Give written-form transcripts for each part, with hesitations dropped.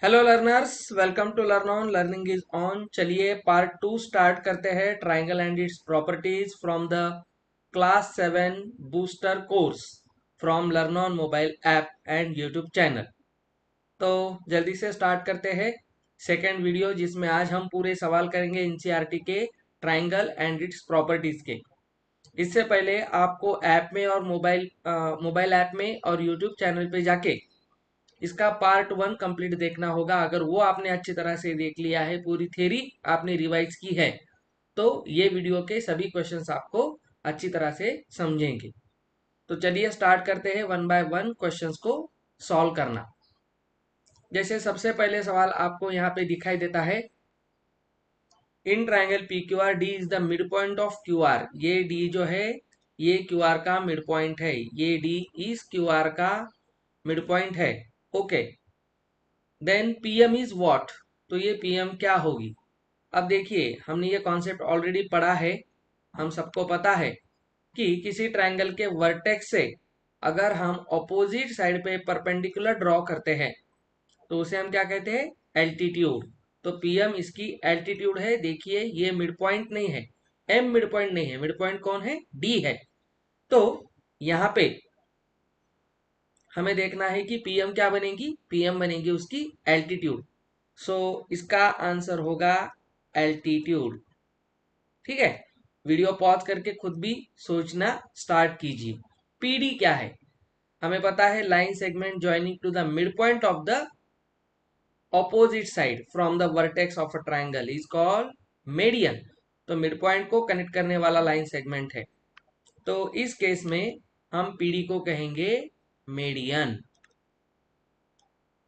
Hello learners, welcome to Learn On. Learning is on. चलिए part 2 start करते हैं। Triangle and its properties from the class 7 booster course from Learn On mobile app and YouTube channel. तो जल्दी से start करते हैं second video, जिसमें आज हम पूरे सवाल करेंगे एनसीईआरटी के ट्राइंगल एंड इट्स प्रॉपर्टीज के। इससे पहले आपको ऐप में और मोबाइल ऐप में और यूट्यूब चैनल पे जाके इसका पार्ट 1 कंप्लीट देखना होगा। अगर वो आपने अच्छी तरह से देख लिया है, पूरी थ्योरी आपने रिवाइज की है, तो ये वीडियो के सभी क्वेश्चंस आपको अच्छी तरह से समझेंगे। तो चलिए स्टार्ट करते हैं वन बाय वन क्वेश्चंस को सॉल्व करना। जैसे सबसे पहले सवाल आपको यहाँ पे दिखाई देता है, in triangle P Q R D is the mid point of Q R. ये डी जो है ये क्यू आर का मिड पॉइंट है। ये डी इस क्यू आर का मिड पॉइंट है। Okay, then PM is what. तो ये पीएम क्या होगी। अब देखिए, हमने ये कॉन्सेप्ट ऑलरेडी पढ़ा है। हम सबको पता है कि किसी ट्रायंगल के वर्टेक्स से अगर हम ऑपोजिट साइड पे परपेंडिकुलर ड्रॉ करते हैं तो उसे हम क्या कहते हैं, एल्टीट्यूड। तो पीएम इसकी एल्टीट्यूड है। देखिए ये मिड पॉइंट नहीं है, एम मिड पॉइंट नहीं है, मिड पॉइंट कौन है, डी है। तो यहाँ पे हमें देखना है कि पीएम क्या बनेगी, पीएम बनेगी उसकी एल्टीट्यूड। सो इसका आंसर होगा एल्टीट्यूड। ठीक है, वीडियो पॉज करके खुद भी सोचना स्टार्ट कीजिए। पीडी क्या है, हमें पता है line segment joining two the mid point of the opposite side from the vertex of a triangle is called median. तो मिड पॉइंट को कनेक्ट करने वाला लाइन सेगमेंट है। तो इस केस में हम पीडी को कहेंगे मेडियन।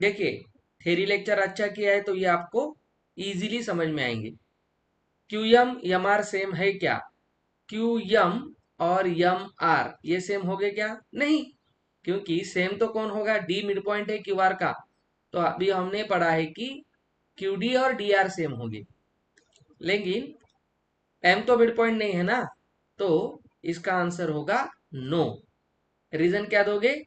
देखिए, थेरी लेक्चर अच्छा किया है तो ये आपको इजीली समझ में आएंगे। Q M M R same है क्या, क्यू एम और एम आर ये सेम हो गए क्या, नहीं। क्योंकि सेम तो कौन होगा, डी मिड पॉइंट है क्यू आर का। तो अभी हमने पढ़ा है कि क्यू डी और डी आर सेम होंगे, लेकिन एम तो मिड पॉइंट नहीं है ना। तो इसका आंसर होगा नो। रीजन क्या दोगे,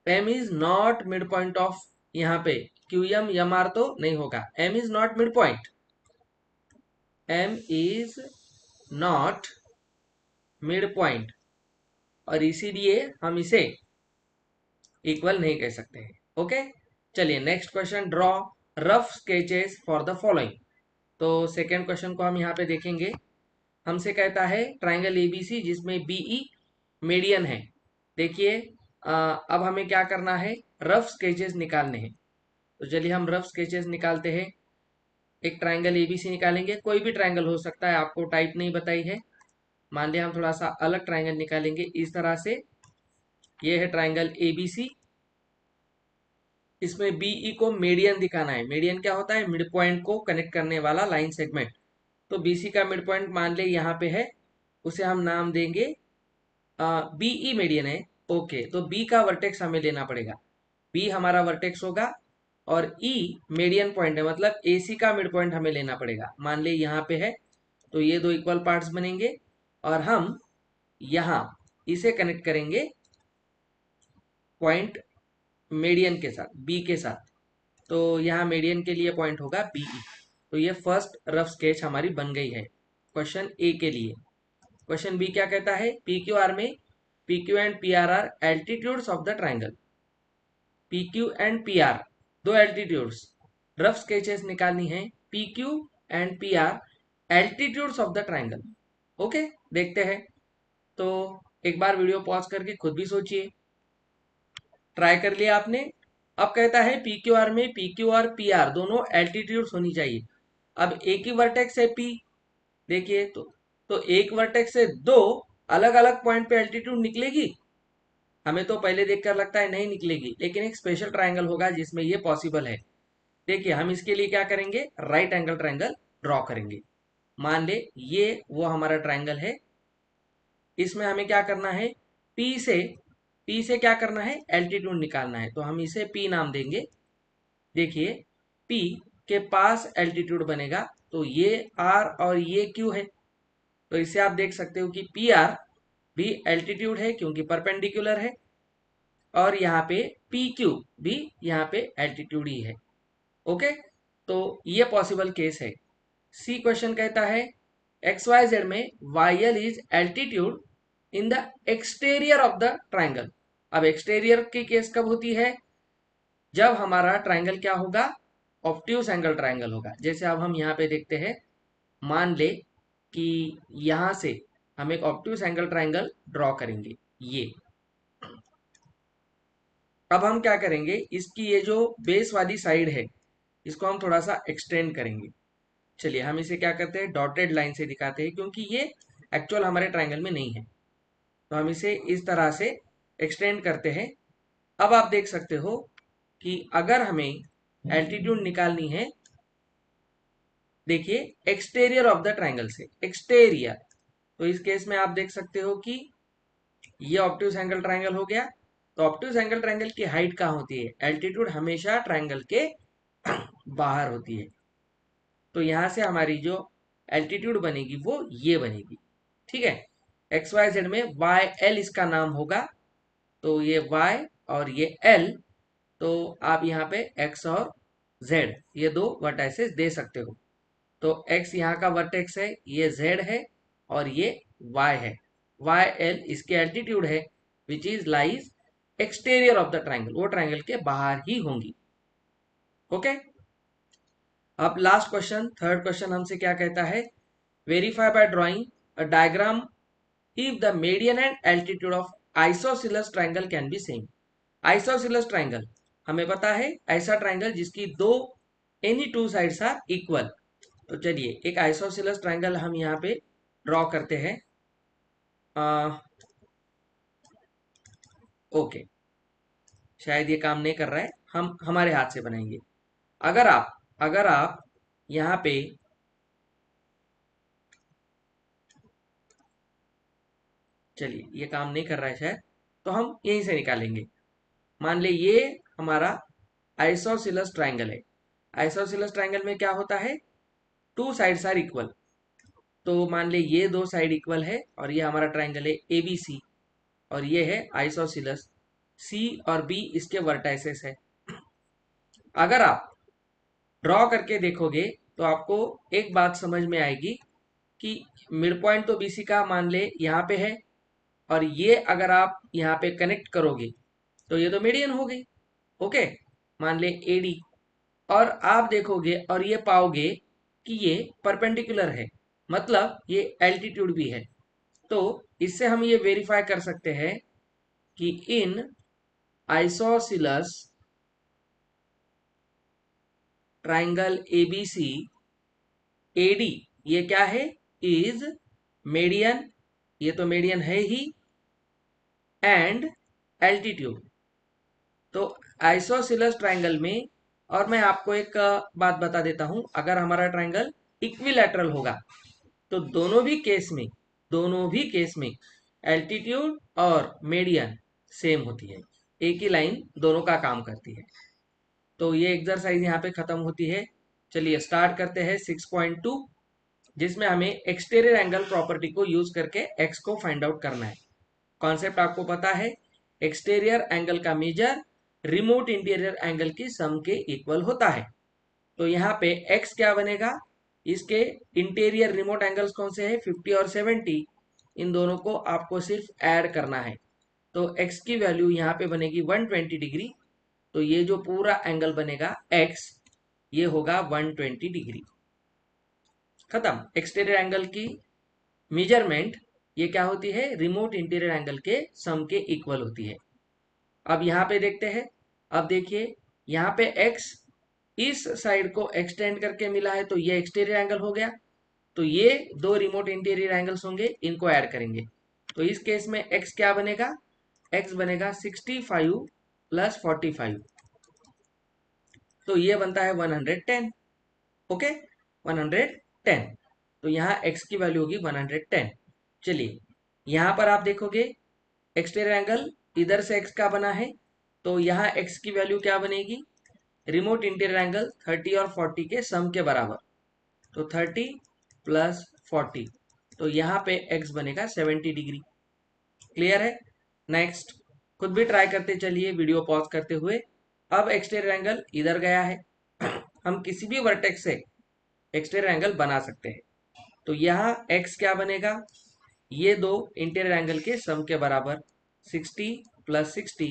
M is not mid point of, यहाँ पे क्यू एम एम आर तो नहीं होगा, M is not mid point, M is not mid point, और इसीलिए हम इसे इक्वल नहीं कह सकते हैं। ओके, चलिए next question, draw rough sketches for the following. तो सेकेंड क्वेश्चन को हम यहाँ पे देखेंगे। हमसे कहता है ट्राइंगल एबीसी जिसमें बीई मीडियन है। देखिए, अब हमें क्या करना है, रफ स्केचेस निकालने हैं। तो चलिए हम रफ स्केचेस निकालते हैं। एक ट्राइंगल एबीसी निकालेंगे, कोई भी ट्राइंगल हो सकता है, आपको टाइप नहीं बताई है। मान लिया हम थोड़ा सा अलग ट्राइंगल निकालेंगे इस तरह से। ये है ट्राइंगल एबीसी, इसमें बीई को मीडियन दिखाना है। मीडियन क्या होता है, मिड पॉइंट को कनेक्ट करने वाला लाइन सेगमेंट। तो बीसी का मिड पॉइंट मान ले यहाँ पे है, उसे हम नाम देंगे बीई मीडियन है। ओके, तो बी का वर्टेक्स हमें लेना पड़ेगा, बी हमारा वर्टेक्स होगा, और ई मीडियन पॉइंट है, मतलब एसी का मिड पॉइंट हमें लेना पड़ेगा। मान ले यहाँ पे है, तो ये दो इक्वल पार्ट्स बनेंगे, और हम यहाँ इसे कनेक्ट करेंगे पॉइंट मीडियन के साथ, बी के साथ। तो यहाँ मीडियन के लिए पॉइंट होगा बीई। तो ये फर्स्ट रफ स्केच हमारी बन गई है क्वेश्चन ए के लिए। क्वेश्चन बी क्या कहता है, पी क्यू आर में P Q and P R altitudes of the triangle. P Q and P R दो एल्टीट्यूड्स, रफ स्केचेस निकालनी है। P Q and P R altitudes of the triangle. Okay, देखते हैं। तो एक बार वीडियो पॉज करके खुद भी सोचिए। ट्राई कर लिया आपने। अब कहता है पी क्यू आर में पी क्यू और पी आर दोनों एल्टीट्यूड्स होनी चाहिए। अब एक ही वर्टेक्स है पी, देखिए तो एक वर्टेक्स से दो अलग अलग पॉइंट पे एल्टीट्यूड निकलेगी। हमें तो पहले देखकर लगता है नहीं निकलेगी, लेकिन एक स्पेशल ट्रायंगल होगा जिसमें ये पॉसिबल है। देखिए, हम इसके लिए क्या करेंगे, राइट एंगल ट्रायंगल ड्रॉ करेंगे। मान ले ये वो हमारा ट्रायंगल है, इसमें हमें क्या करना है, पी से पी से क्या करना है, एल्टीट्यूड निकालना है। तो हम इसे पी नाम देंगे। देखिए, पी के पास एल्टीट्यूड बनेगा, तो ये आर और ये क्यू है। तो इससे आप देख सकते हो कि पी आर भी एल्टीट्यूड है क्योंकि परपेंडिकुलर है। और यहाँ पे पी क्यू भी यहाँ पे एल्टीट्यूड ही है। ओके, तो ये पॉसिबल केस है। सी क्वेश्चन कहता है एक्स वाई जेड में Y L is altitude in the exterior of the triangle. अब एक्सटेरियर की केस कब होती है? जब हमारा ट्राइंगल क्या होगा? ऑब्ट्यूज एंगल ट्राइंगल होगा। जैसे अब हम यहाँ पे देखते हैं, मान ले कि यहां से हम एक ऑब्ट्यूज एंगल ट्राइंगल ड्रॉ करेंगे। ये अब हम क्या करेंगे, इसकी ये जो बेस वाली साइड है इसको हम थोड़ा सा एक्सटेंड करेंगे। चलिए हम इसे क्या करते हैं, डॉटेड लाइन से दिखाते हैं, क्योंकि ये एक्चुअल हमारे ट्राइंगल में नहीं है। तो हम इसे इस तरह से एक्सटेंड करते हैं। अब आप देख सकते हो कि अगर हमें एल्टीट्यूड निकालनी है, देखिए एक्सटेरियर ऑफ द ट्राइंगल से, एक्सटेरियर, तो इस केस में आप देख सकते हो कि ये ऑब्ट्यूज एंगल ट्राइंगल हो गया। तो ऑब्ट्यूज एंगल ट्राइंगल की हाइट कहाँ होती है? एल्टीट्यूड हमेशा ट्राइंगल के बाहर होती है। तो यहां से हमारी जो एल्टीट्यूड बनेगी वो ये बनेगी। ठीक है, एक्स वाई जेड में वाई एल इसका नाम होगा। तो ये वाई और ये एल, तो आप यहाँ पे एक्स और जेड ये दो वर्टाइसेस दे सकते हो। तो x यहाँ का वर्टेक्स है, ये z है और ये y है। y l इसके एल्टीट्यूड है, which is lies exterior of the triangle, वो ट्राइंगल के बाहर ही होंगी। ओके, अब लास्ट क्वेश्चन, थर्ड क्वेश्चन हमसे क्या कहता है, verify by drawing a diagram if the median and altitude of isosceles triangle can be same. Isosceles triangle हमें पता है, ऐसा ट्राइंगल जिसकी दो any two sides are equal. तो चलिए एक आइसोसिलस ट्राइंगल हम यहाँ पे ड्रॉ करते हैं। ओके, शायद ये काम नहीं कर रहा है, हम हमारे हाथ से बनाएंगे। अगर आप यहाँ पे चलिए ये काम नहीं कर रहा है शायद, तो हम यहीं से निकालेंगे। मान ले ये हमारा आइसोसिलस ट्राइंगल है। आइसोसिलस ट्राइंगल में क्या होता है, टू साइड्स आर इक्वल। तो मान ले ये दो साइड इक्वल है और ये हमारा ट्राइंगल है एबीसी, और ये है आइसोसिलस, सी और बी इसके वर्टाइसेस है। अगर आप ड्रॉ करके देखोगे तो आपको एक बात समझ में आएगी कि मिड पॉइंट तो बीसी का मान ले यहाँ पे है, और ये अगर आप यहाँ पे कनेक्ट करोगे तो ये तो मीडियन हो गई। ओके, मान ले एडी, और आप देखोगे और ये पाओगे कि ये परपेंडिकुलर है, मतलब ये एल्टीट्यूड भी है। तो इससे हम ये वेरीफाई कर सकते हैं कि इन आइसोसिलस ट्राइंगल एबीसी एडी ये क्या है, इज मीडियन, ये तो मीडियन है ही, एंड एल्टीट्यूड। तो आइसोसिलस ट्राइंगल में, और मैं आपको एक बात बता देता हूं, अगर हमारा ट्राइंगल इक्विलैटरल होगा तो दोनों भी केस में एल्टीट्यूड और मीडियन सेम होती है, एक ही लाइन दोनों का काम करती है। तो ये एक्सरसाइज यहाँ पे खत्म होती है। चलिए स्टार्ट करते हैं 6.2, जिसमें हमें एक्सटीरियर एंगल प्रॉपर्टी को यूज करके एक्स को फाइंड आउट करना है। कॉन्सेप्ट आपको पता है, एक्सटीरियर एंगल का मेजर रिमोट इंटीरियर एंगल की सम के इक्वल होता है। तो यहाँ पे एक्स क्या बनेगा, इसके इंटीरियर रिमोट एंगल्स कौन से हैं, 50 और 70, इन दोनों को आपको सिर्फ ऐड करना है। तो एक्स की वैल्यू यहाँ पे बनेगी 120 डिग्री। तो ये जो पूरा एंगल बनेगा एक्स, ये होगा 120 डिग्री। खत्म। एक्सटीरियर एंगल की मेजरमेंट ये क्या होती है, रिमोट इंटीरियर एंगल के सम के इक्वल होती है। अब यहाँ पे देखते हैं, अब देखिए यहाँ पे x इस साइड को एक्सटेंड करके मिला है, तो ये एक्सटीरियर एंगल हो गया। तो ये दो रिमोट इंटीरियर एंगल्स होंगे, इनको ऐड करेंगे। तो इस केस में x क्या बनेगा, x बनेगा 65 प्लस 45, तो ये बनता है 110। ओके, 110। तो यहाँ x की वैल्यू होगी 110। चलिए यहाँ पर आप देखोगे एक्सटीरियर एंगल इधर से x का बना है, तो यहाँ x की वैल्यू क्या बनेगी, रिमोट इंटीरियर एंगल 30 और 40 के सम के बराबर। तो 30 प्लस 40, तो यहाँ पे x बनेगा 70 डिग्री। क्लियर है? नेक्स्ट खुद भी ट्राई करते चलिए वीडियो पॉज करते हुए। अब एक्सटीरियर एंगल इधर गया है। हम किसी भी वर्टेक्स से एक्सटीरियर एंगल बना सकते हैं। तो यहाँ x क्या बनेगा, ये दो इंटीरियर एंगल के सम के बराबर 60 प्लस 60,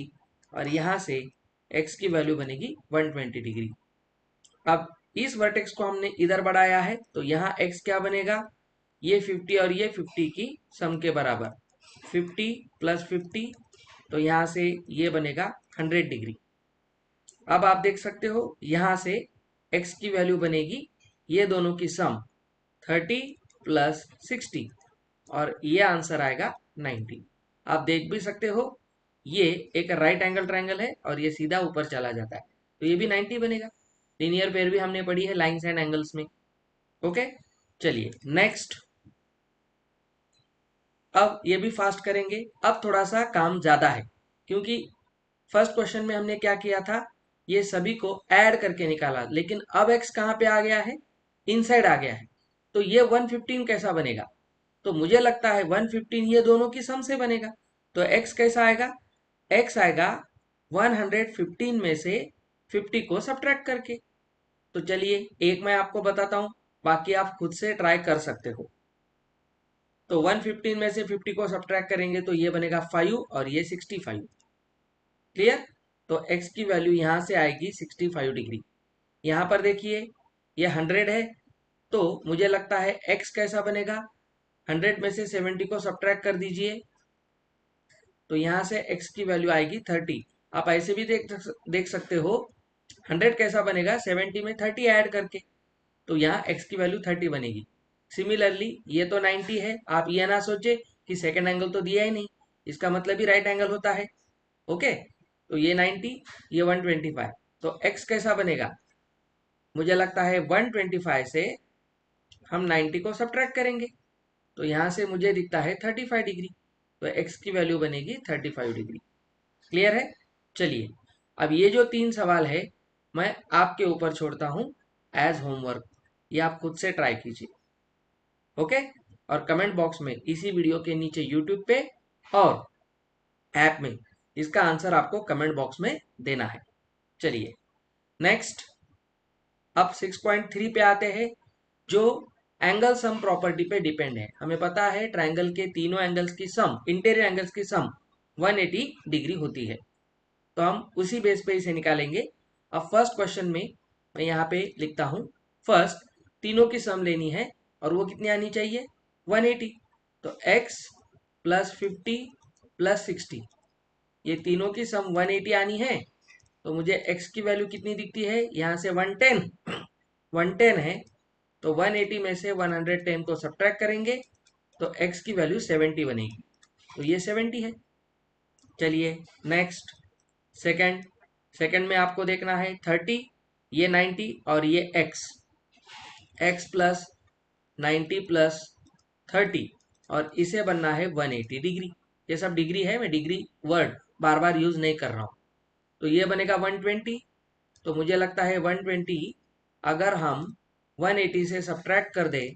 और यहाँ से x की वैल्यू बनेगी 120 डिग्री। अब इस वर्टेक्स को हमने इधर बढ़ाया है तो यहाँ x क्या बनेगा, ये 50 और ये 50 की सम के बराबर 50 प्लस 50, तो यहाँ से ये बनेगा 100 डिग्री। अब आप देख सकते हो यहाँ से x की वैल्यू बनेगी ये दोनों की सम 30 प्लस 60, और ये आंसर आएगा 90। आप देख भी सकते हो ये एक राइट एंगल ट्रायंगल है और ये सीधा ऊपर चला जाता है, तो ये भी 90 बनेगा। लीनियर पेयर भी हमने पढ़ी है लाइंस एंड एंगल्स में। ओके, चलिए नेक्स्ट। अब ये भी फास्ट करेंगे। अब थोड़ा सा काम ज्यादा है, क्योंकि फर्स्ट क्वेश्चन में हमने क्या किया था, ये सभी को ऐड करके निकाला, लेकिन अब x कहाँ पे आ गया है, इनसाइड आ गया है। तो ये 115 कैसा बनेगा, तो मुझे लगता है 115 ये दोनों की सम से बनेगा। तो x कैसा आएगा, x आएगा 115 में से 50 को सब्ट्रैक्ट करके। तो चलिए एक मैं आपको बताता हूं, बाकी आप खुद से ट्राई कर सकते हो। तो 115 में से 50 को सब्ट्रैक्ट करेंगे तो ये बनेगा 5 और ये 65। क्लियर। तो x की वैल्यू यहां से आएगी 65 डिग्री। यहां पर देखिए ये 100 है, तो मुझे लगता है x कैसा बनेगा, 100 में से 70 को सब्ट्रैक्ट कर दीजिए, तो यहां से x की वैल्यू आएगी 30। आप ऐसे भी देख सकते हो 100 कैसा बनेगा, 70 में 30 ऐड करके, तो यहाँ x की वैल्यू 30 बनेगी। सिमिलरली ये तो 90 है, आप ये ना सोचे कि सेकंड एंगल तो दिया ही नहीं, इसका मतलब ही राइट एंगल होता है। ओके, तो ये 90, ये 125, तो x कैसा बनेगा, मुझे लगता है 125 से हम 90 को सब्ट्रैक्ट करेंगे, तो यहाँ से मुझे दिखता है 35 डिग्री, तो x की वैल्यू बनेगी 35 डिग्री। क्लियर है। चलिए अब ये जो तीन सवाल है मैं आपके ऊपर छोड़ता हूं एज होमवर्क, ये आप खुद से ट्राई कीजिए। ओके, और कमेंट बॉक्स में इसी वीडियो के नीचे यूट्यूब पे और ऐप में इसका आंसर आपको कमेंट बॉक्स में देना है। चलिए नेक्स्ट। अब 6.3 पे आते हैं, जो एंगल सम प्रॉपर्टी पे डिपेंड है। हमें पता है ट्रायंगल के तीनों एंगल्स की सम, इंटीरियर एंगल्स की सम 180 डिग्री होती है, तो हम उसी बेस पे इसे निकालेंगे। अब फर्स्ट क्वेश्चन में मैं यहाँ पे लिखता हूँ, फर्स्ट तीनों की सम लेनी है और वो कितनी आनी चाहिए, 180। तो x प्लस 50 प्लस 60, ये तीनों की सम 180 आनी है। तो मुझे x की वैल्यू कितनी दिखती है, यहाँ से 110, 110 है, तो 180 में से 110 को सब्ट्रैक्ट करेंगे तो x की वैल्यू 70 बनेगी, तो ये 70 है। चलिए नेक्स्ट। सेकंड, सेकंड में आपको देखना है 30, ये 90 और ये x प्लस 90 प्लस 30, और इसे बनना है 180 डिग्री। ये सब डिग्री है, मैं डिग्री वर्ड बार बार यूज नहीं कर रहा हूँ। तो ये बनेगा 120, तो मुझे लगता है 120 अगर हम 180 से सब्ट्रैक्ट कर दे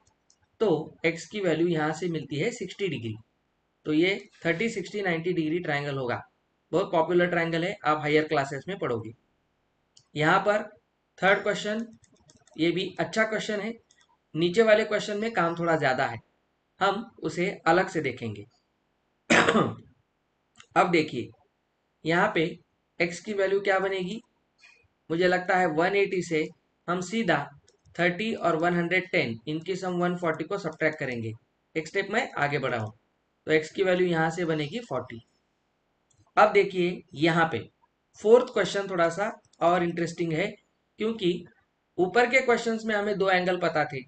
तो x की वैल्यू यहाँ से मिलती है 60 डिग्री। तो ये 30 60 90 डिग्री ट्रायंगल होगा। बहुत पॉपुलर ट्रायंगल है, आप हायर क्लासेस में पढ़ोगे। यहाँ पर थर्ड क्वेश्चन, ये भी अच्छा क्वेश्चन है। नीचे वाले क्वेश्चन में काम थोड़ा ज्यादा है, हम उसे अलग से देखेंगे। अब देखिए यहाँ पे x की वैल्यू क्या बनेगी, मुझे लगता है 180 से हम सीधा 30 और 110 इनकी सम 140 को सब्ट्रैक्ट करेंगे। एक स्टेप में आगे बढ़ा हूं, तो x की वैल्यू यहां से बनेगी 40। अब देखिए यहाँ पे फोर्थ क्वेश्चन थोड़ा सा और इंटरेस्टिंग है, क्योंकि ऊपर के क्वेश्चंस में हमें दो एंगल पता थे,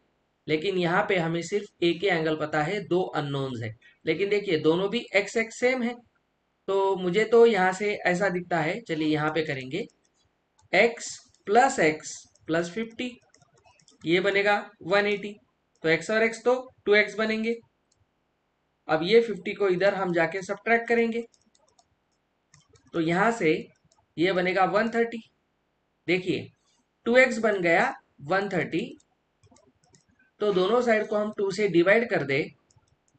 लेकिन यहाँ पे हमें सिर्फ एक ही एंगल पता है, दो अननोन्स है। लेकिन देखिए दोनों भी x x सेम है, तो मुझे तो यहाँ से ऐसा दिखता है, चलिए यहाँ पे करेंगे x प्लस 50, ये बनेगा 180, तो x और x तो 2x बनेंगे। अब ये 50 को इधर हम जाके सब्ट्रैक्ट करेंगे, तो यहां से ये बनेगा 130। देखिए 2x बन गया 130, तो दोनों साइड को हम 2 से डिवाइड कर दे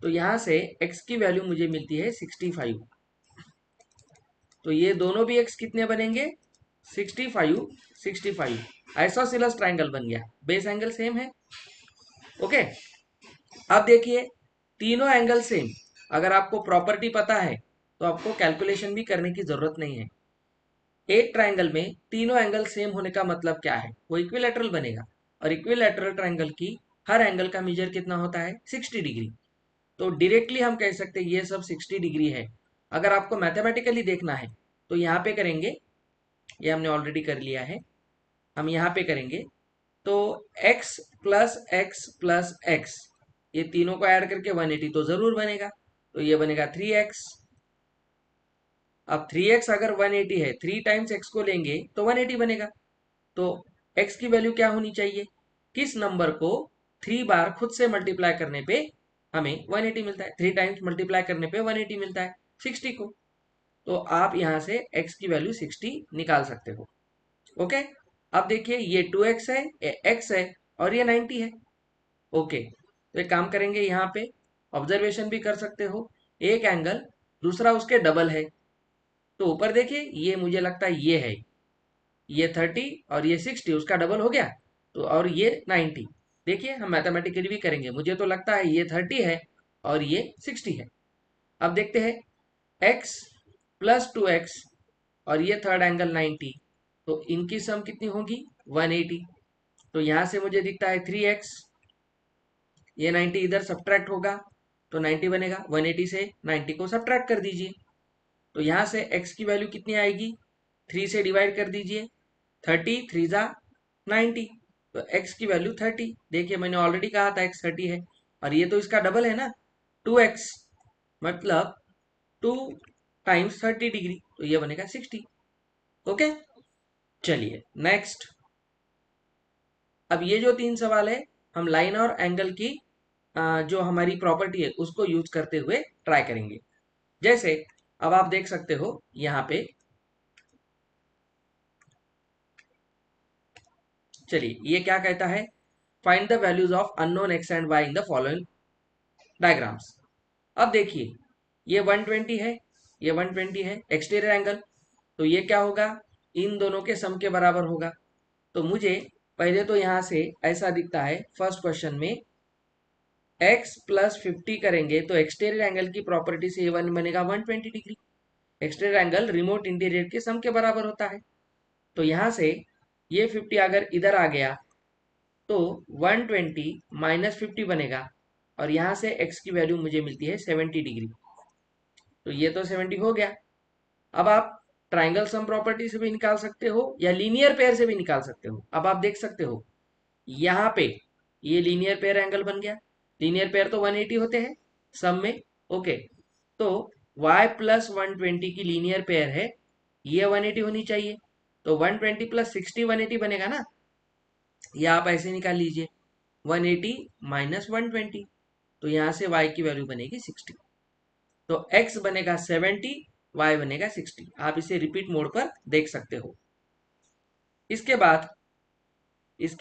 तो यहां से x की वैल्यू मुझे मिलती है 65। तो ये दोनों भी एक्स कितने बनेंगे 65 65। आइसोसेलेस ट्राइंगल बन गया, बेस एंगल सेम है। ओके, अब देखिए तीनों एंगल सेम, अगर आपको प्रॉपर्टी पता है तो आपको कैलकुलेशन भी करने की जरूरत नहीं है। एक ट्राइंगल में तीनों एंगल सेम होने का मतलब क्या है, वो इक्विलैटरल बनेगा, और इक्विलैटरल ट्राइंगल की हर एंगल का मेजर कितना होता है 60 डिग्री। तो डायरेक्टली हम कह सकते हैं ये सब 60 डिग्री है। अगर आपको मैथमेटिकली देखना है तो यहाँ पे करेंगे, ये हमने ऑलरेडी कर लिया है, हम यहाँ पे करेंगे तो x प्लस एक्स ये तीनों को ऐड करके 180 तो जरूर बनेगा, तो ये बनेगा 3x। अब 3x अगर 180 है, 3 टाइम्स x को लेंगे तो 180 बनेगा। तो x की वैल्यू क्या होनी चाहिए, किस नंबर को 3 बार खुद से मल्टीप्लाई करने पे हमें 180 मिलता है, 3 टाइम्स मल्टीप्लाई करने पे 180 मिलता है 60 को। तो आप यहां से x की वैल्यू 60 निकाल सकते हो। ओके, अब देखिए ये 2x है, ये x है, और ये 90 है। ओके, तो एक काम करेंगे, यहाँ पे ऑब्जर्वेशन भी कर सकते हो, एक एंगल दूसरा उसके डबल है। तो ऊपर देखिए ये मुझे लगता है ये 30 और ये 60 उसका डबल हो गया, तो और ये 90। देखिए हम मैथमेटिकली भी करेंगे, मुझे तो लगता है ये 30 है और ये 60 है। अब देखते हैं x प्लस 2x और ये थर्ड एंगल 90, तो इनकी सम कितनी होगी 180। तो यहाँ से मुझे दिखता है 3x, ये 90 इधर सब्ट्रैक्ट होगा तो 90 बनेगा, 180 से 90 को सब्ट्रैक्ट कर दीजिए। तो यहाँ से x की वैल्यू कितनी आएगी, 3 से डिवाइड कर दीजिए, 30 3 जा 90, तो x की वैल्यू 30। देखिए मैंने ऑलरेडी कहा था x 30 है, और ये तो इसका डबल है ना 2x, मतलब 2 टाइम्स 30 डिग्री, तो ये बनेगा 60। ओके, चलिए नेक्स्ट। अब ये जो 3 सवाल है हम लाइन और एंगल की जो हमारी प्रॉपर्टी है उसको यूज करते हुए ट्राई करेंगे। जैसे अब आप देख सकते हो यहाँ पे, चलिए ये क्या कहता है, find the values of unknown X and Y in the following diagrams. अब देखिए ये 120 है, ये 120 है एक्सटीरियर एंगल, तो ये क्या होगा, इन दोनों के सम के बराबर होगा। तो मुझे पहले तो यहाँ से ऐसा दिखता है फर्स्ट क्वेश्चन में x प्लस 50 करेंगे तो एक्सटीरियर एंगल की प्रॉपर्टी से ये वन बनेगा 120 degree. Exterior angle remote interior के सम के बराबर होता है। तो यहाँ से ये 50 अगर इधर आ गया तो 120 माइनस 50 बनेगा, और यहाँ से x की वैल्यू मुझे मिलती है 70 डिग्री। तो ये तो 70 हो गया। अब आप ट्राइंगल सम प्रॉपर्टी से भी निकाल सकते हो या लीनियर पेयर से भी निकाल सकते हो। अब आप देख सकते हो यहाँ पे ये लीनियर पेयर एंगल बन गया, लीनियर पेयर तो 180 होते हैं सम में। ओके, तो y प्लस 120 की लीनियर पेयर है, ये 180 होनी चाहिए, तो 120 प्लस 60 180 बनेगा ना, ये आप ऐसे निकाल लीजिए 180 माइनस 120, तो यहाँ से y की वैल्यू बनेगी 60। तो x बनेगा 70, y बनेगा 60। आप इसे रिपीट मोड पर देख सकते हो। इसके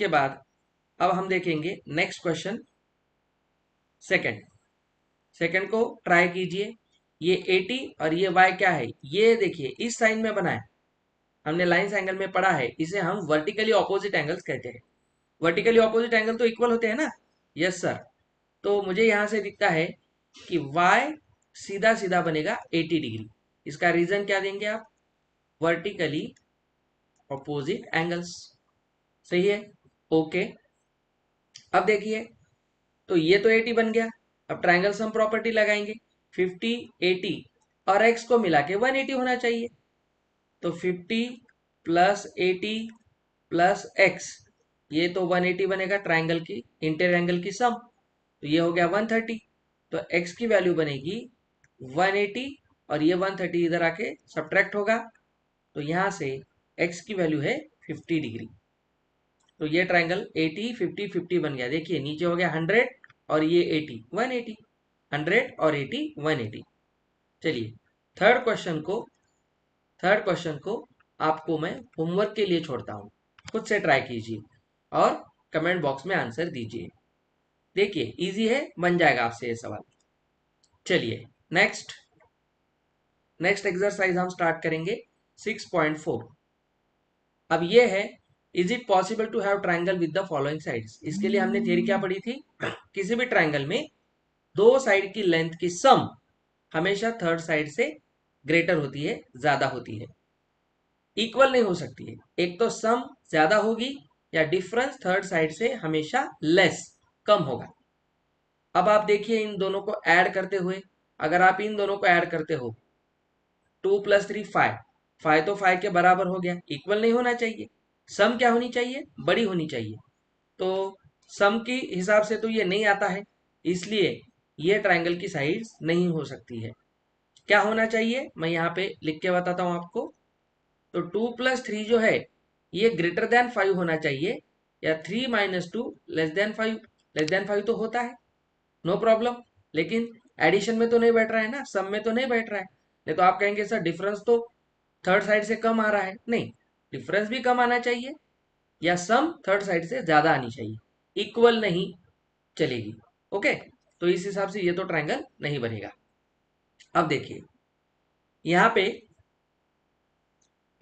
बाद अब हम देखेंगे नेक्स्ट क्वेश्चन, सेकंड। सेकंड को ट्राई कीजिए, ये 80 और ये y क्या है, ये देखिए इस साइन में बना है, हमने लाइंस एंगल में पढ़ा है, इसे हम वर्टिकली ऑपोजिट एंगल्स कहते हैं। वर्टिकली ऑपोजिट एंगल तो इक्वल होते हैं ना, यस सर। तो मुझे यहां से दिखता है कि y सीधा सीधा बनेगा 80 डिग्री। इसका रीजन क्या देंगे आप, वर्टिकली ऑपोजिट एंगल्स, सही है। ओके, अब देखिए तो ये तो 80 बन गया, अब ट्राइंगल सम प्रॉपर्टी लगाएंगे, 50 80 और x को मिला के 180 होना चाहिए। तो 50 प्लस 80 प्लस x, ये तो 180 बनेगा ट्राइंगल की इंटर एंगल की सम, तो ये हो गया 130। तो x की वैल्यू बनेगी 180 और ये 130 इधर आके सब्ट्रैक्ट होगा, तो यहां से x की वैल्यू है 50 डिग्री। तो ये ट्राइंगल 80 50 50 बन गया। देखिए नीचे हो गया 100 और ये 80 180, 100 और 80 180। चलिए थर्ड क्वेश्चन को आपको मैं होमवर्क के लिए छोड़ता हूँ, खुद से ट्राई कीजिए और कमेंट बॉक्स में आंसर दीजिए। देखिए इजी है, बन जाएगा आपसे ये सवाल। चलिए नेक्स्ट। नेक्स्ट एक्सरसाइज हम स्टार्ट करेंगे 6.4। अब ये है, is it possible to have triangle with the following sides. इसके लिए हमने थ्योरी क्या पढ़ी थी, किसी भी ट्राइंगल में दो साइड की लेंथ की सम हमेशा थर्ड साइड से ग्रेटर होती है, ज्यादा होती है, इक्वल नहीं हो सकती है। एक तो सम ज्यादा होगी या डिफरेंस थर्ड साइड से हमेशा लेस, कम होगा। अब आप देखिए इन दोनों को ऐड करते हुए, अगर आप इन दोनों को ऐड करते हो 2 + 3 5, 5 तो 5 के बराबर हो गया, इक्वल नहीं होना चाहिए। सम क्या होनी चाहिए, बड़ी होनी चाहिए। तो सम की हिसाब से तो ये नहीं आता है, इसलिए ये ट्राइंगल की साइड्स नहीं हो सकती है। क्या होना चाहिए, मैं यहाँ पे लिख के बताता हूँ आपको। तो 2 + 3 जो है ये ग्रेटर देन 5 होना चाहिए, या 3 - 2 <5। <5 तो होता है, नो प्रॉब्लम। लेकिन एडिशन में तो नहीं बैठ रहा है ना, सम में तो नहीं बैठ रहा है। नहीं तो आप कहेंगे सर डिफरेंस तो थर्ड साइड से कम आ रहा है। नहीं, डिफरेंस भी कम आना चाहिए या सम थर्ड साइड से ज्यादा आनी चाहिए, इक्वल नहीं चलेगी। ओके, तो इस हिसाब से ये तो ट्रायंगल नहीं बनेगा। अब देखिए यहाँ पे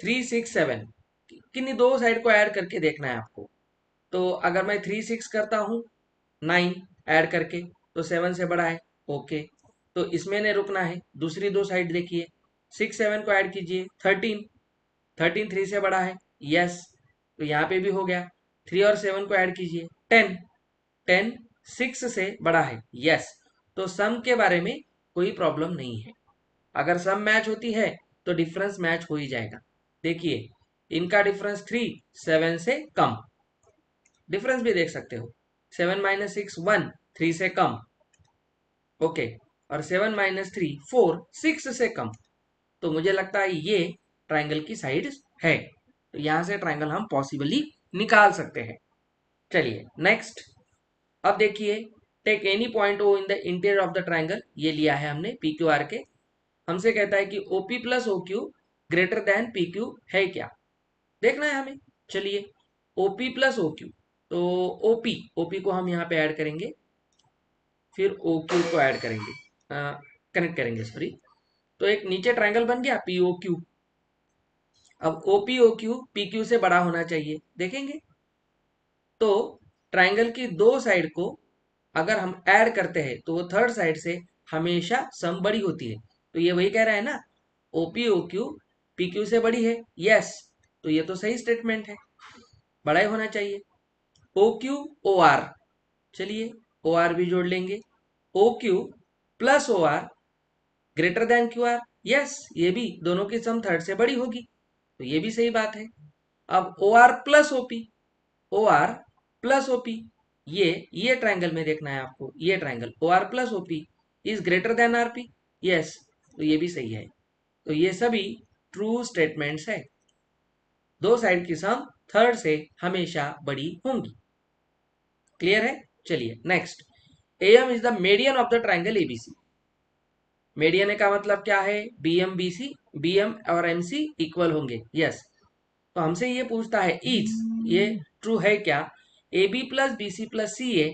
3 6 7 किन्हीं दो साइड को ऐड करके देखना है आपको। तो अगर मैं 3 6 करता हूँ 9 ऐड करके, तो 7 से बड़ा है, ओके। तो इसमें नहीं रुकना है, दूसरी दो साइड देखिए। 6 7 को ऐड कीजिए 13, 13 3 से बड़ा है, यस। तो यहाँ पे भी हो गया। 3 और 7 को ऐड कीजिए 10, 10 6 से बड़ा है, यस। तो सम के बारे में कोई प्रॉब्लम नहीं है। अगर सम मैच होती है तो डिफरेंस मैच हो ही जाएगा। देखिए इनका डिफरेंस 3 7 से कम, डिफरेंस भी देख सकते हो। 7 - 6 1, 3 से कम, ओके। और 7 - 3 4, 6 से कम। तो मुझे लगता है ये ट्राइंगल की साइड है, तो यहां से ट्राइंगल हम पॉसिबली निकाल सकते हैं। चलिए नेक्स्ट। अब देखिए, take any point O in the interior of the triangle, ये लिया है हमने पी क्यू आर के। हमसे कहता है कि OP + OQ greater than PQ है क्या, देखना है हमें। चलिए OP + OQ, तो OP को हम यहाँ पे ऐड करेंगे, फिर OQ को ऐड करेंगे, कनेक्ट करेंगे, सॉरी। तो एक नीचे ट्राइंगल बन गया POQ। अब OPOQ PQ से बड़ा होना चाहिए, देखेंगे। तो ट्राइंगल की दो साइड को अगर हम ऐड करते हैं तो वो थर्ड साइड से हमेशा सम बड़ी होती है। तो ये वही कह रहा है ना, OPOQ PQ से बड़ी है, यस। तो ये तो सही स्टेटमेंट है, बड़ा ही होना चाहिए। OQ OR, चलिए OR भी जोड़ लेंगे। OQ + OR greater than QR, yes. ये भी दोनों की सम थर्ड से बड़ी होगी, तो ये भी सही बात है। अब OR + OP, OR + OP, ये ट्राइंगल में देखना है आपको। ये triangle OR + OP is greater than RP, yes. तो ये भी सही है। तो ये सभी ट्रू स्टेटमेंट्स है। दो साइड की सम थर्ड से हमेशा बड़ी होंगी, क्लियर है। चलिए next. AM is the median of the triangle ABC। Median का मतलब क्या है, BM BC, BM और MC इक्वल होंगे, यस। तो हमसे ये पूछता है इज, ये ट्रू है क्या, AB + BC + CA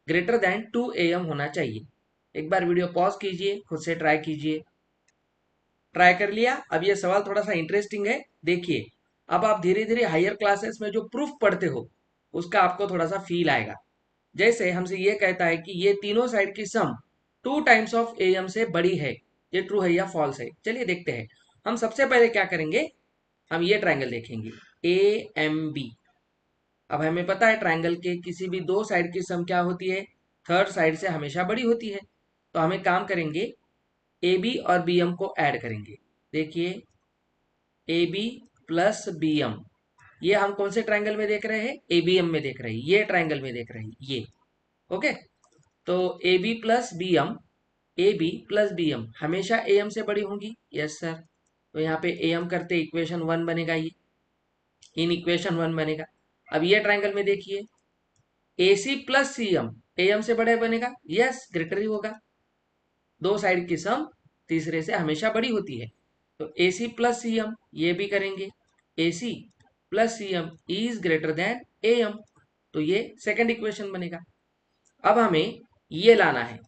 greater than 2AM होना चाहिए। एक बार वीडियो पॉज कीजिए, खुद से ट्राई कीजिए। ट्राई कर लिया। अब ये सवाल थोड़ा सा इंटरेस्टिंग है, देखिए। अब आप धीरे धीरे हायर क्लासेस में जो प्रूफ पढ़ते हो उसका आपको थोड़ा सा फील आएगा। जैसे हमसे ये कहता है कि ये तीनों साइड की सम 2 टाइम्स ऑफ AM से बड़ी है, ये ट्रू है या फॉल्स है। चलिए देखते हैं। हम सबसे पहले क्या करेंगे, हम ये ट्राइंगल देखेंगे AMB। अब हमें पता है ट्राइंगल के किसी भी दो साइड की सम क्या होती है, थर्ड साइड से हमेशा बड़ी होती है। तो हमें काम करेंगे, AB और BM को ऐड करेंगे। देखिए AB + BM, ये हम कौन से ट्राइंगल में देख रहे हैं, ABM में देख रहे हैं, ये ट्राइंगल में देख रहे हैं, ये। ओके, तो AB + BM, AB + BM हमेशा AM से बड़ी होंगी, यस सर। तो यहाँ पे AM करते इक्वेशन 1 बनेगा, ये इन इक्वेशन 1 बनेगा। अब ये ट्राइंगल में देखिए AC + CM AM से बड़ा बनेगा, यस, ग्रेटर ही होगा। दो साइड की सम तीसरे से हमेशा बड़ी होती है। तो AC + CM ये भी करेंगे, AC + CM is greater than AM। तो ये सेकंड इक्वेशन बनेगा। अब हमें ये लाना है,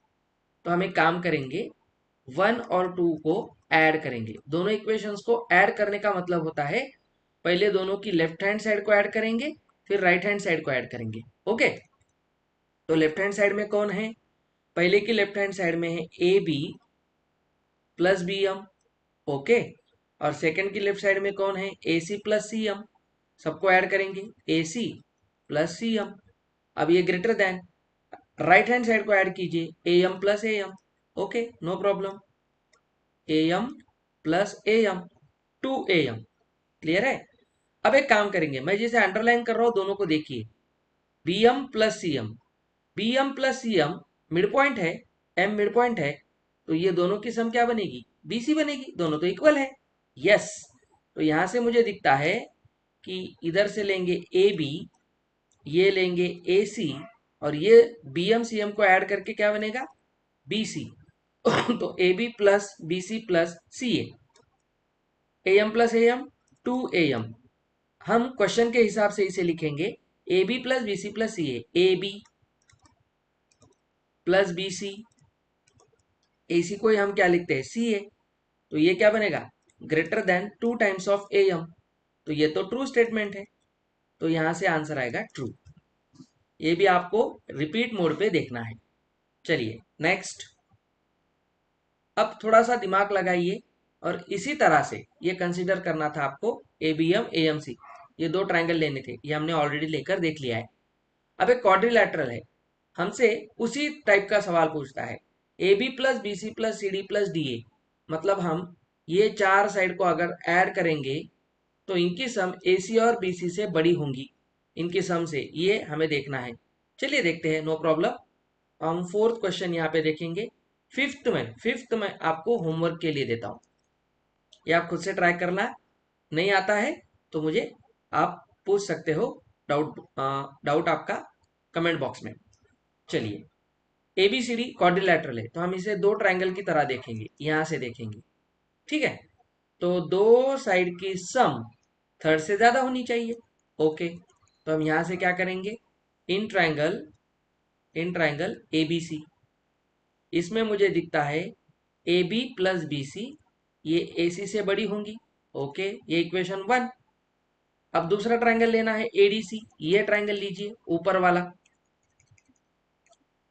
तो हमें काम करेंगे 1 और 2 को ऐड करेंगे। दोनों इक्वेशंस को ऐड करने का मतलब होता है पहले दोनों की लेफ्ट हैंड साइड को ऐड करेंगे, फिर राइट हैंड साइड को ऐड करेंगे। ओके, तो लेफ्ट हैंड साइड में कौन है? पहले की लेफ्ट हैंड साइड में है A B plus B M. Okay, और सेकंड की लेफ्ट साइड में कौन है? A C plus C M. सबको ऐड करेंगे, A C plus C M. अब ये greater than, right hand side को ऐड कीजिए, A M plus A M. Okay, no problem, A M plus A M, 2 AM। Clear है? अब एक काम करेंगे, मैं जिसे अंडरलाइन कर रहा हूं दोनों को देखिए, B M plus C M. B M plus C M mid point है, एम मिड पॉइंट है, तो ये दोनों की सम क्या बनेगी? बीसी बनेगी। दोनों तो इक्वल है। यस, तो यहां से मुझे दिखता है कि इधर से लेंगे ए बी, ये लेंगे ए सी, और ये बी एम सी एम को ऐड करके क्या बनेगा? B C. तो A B plus B C plus C A M plus A M, 2 AM। हम क्वेश्चन के हिसाब से इसे लिखेंगे A B plus B C plus C A B plus B C. A C को हम क्या लिखते हैं? सी ए। तो ये क्या बनेगा? Greater than 2 times of A M. तो ये तो ट्रू स्टेटमेंट है, तो यहां से आंसर आएगा ट्रू। ये भी आपको रिपीट मोड पे देखना है। चलिए नेक्स्ट। अब थोड़ा सा दिमाग लगाइए और इसी तरह से ये कंसीडर करना था आपको, A B M A M C, ये दो ट्राइंगल लेने थे, ये हमने ऑलरेडी लेकर देख लिया है। अब एक क्वाड्रिलैटरल है, हमसे उसी टाइप का सवाल पूछता है, A B plus B C plus C D plus D A. मतलब हम ये चार साइड को अगर ऐड करेंगे तो इनकी सम ए सी और बी सी से बड़ी होंगी, इनकी सम से, ये हमें देखना है। चलिए देखते हैं, नो प्रॉब्लम। हम फोर्थ क्वेश्चन यहाँ पे देखेंगे। फिफ्थ में आपको होमवर्क के लिए देता हूँ, ये आप खुद से ट्राई करना। नहीं आता है तो मुझे आप पूछ सकते हो, डाउट डाउट आपका कमेंट बॉक्स में। चलिए, एबीसीडी क्वाड्रिलैटरल है, तो हम इसे दो ट्रायंगल की तरह देखेंगे, यहां से देखेंगे। ठीक है, तो दो साइड की सम थर्ड से ज्यादा होनी चाहिए। ओके, तो हम यहां से क्या करेंगे? इन ट्रायंगल एबीसी, इसमें मुझे दिखता है A B plus B C, ये ए सी से बड़ी होंगी। ओके, ये इक्वेशन 1। अब दूसरा ट्रायंगल लेना है एडीसी, ये ट्रायंगल लीजिए ऊपर वाला।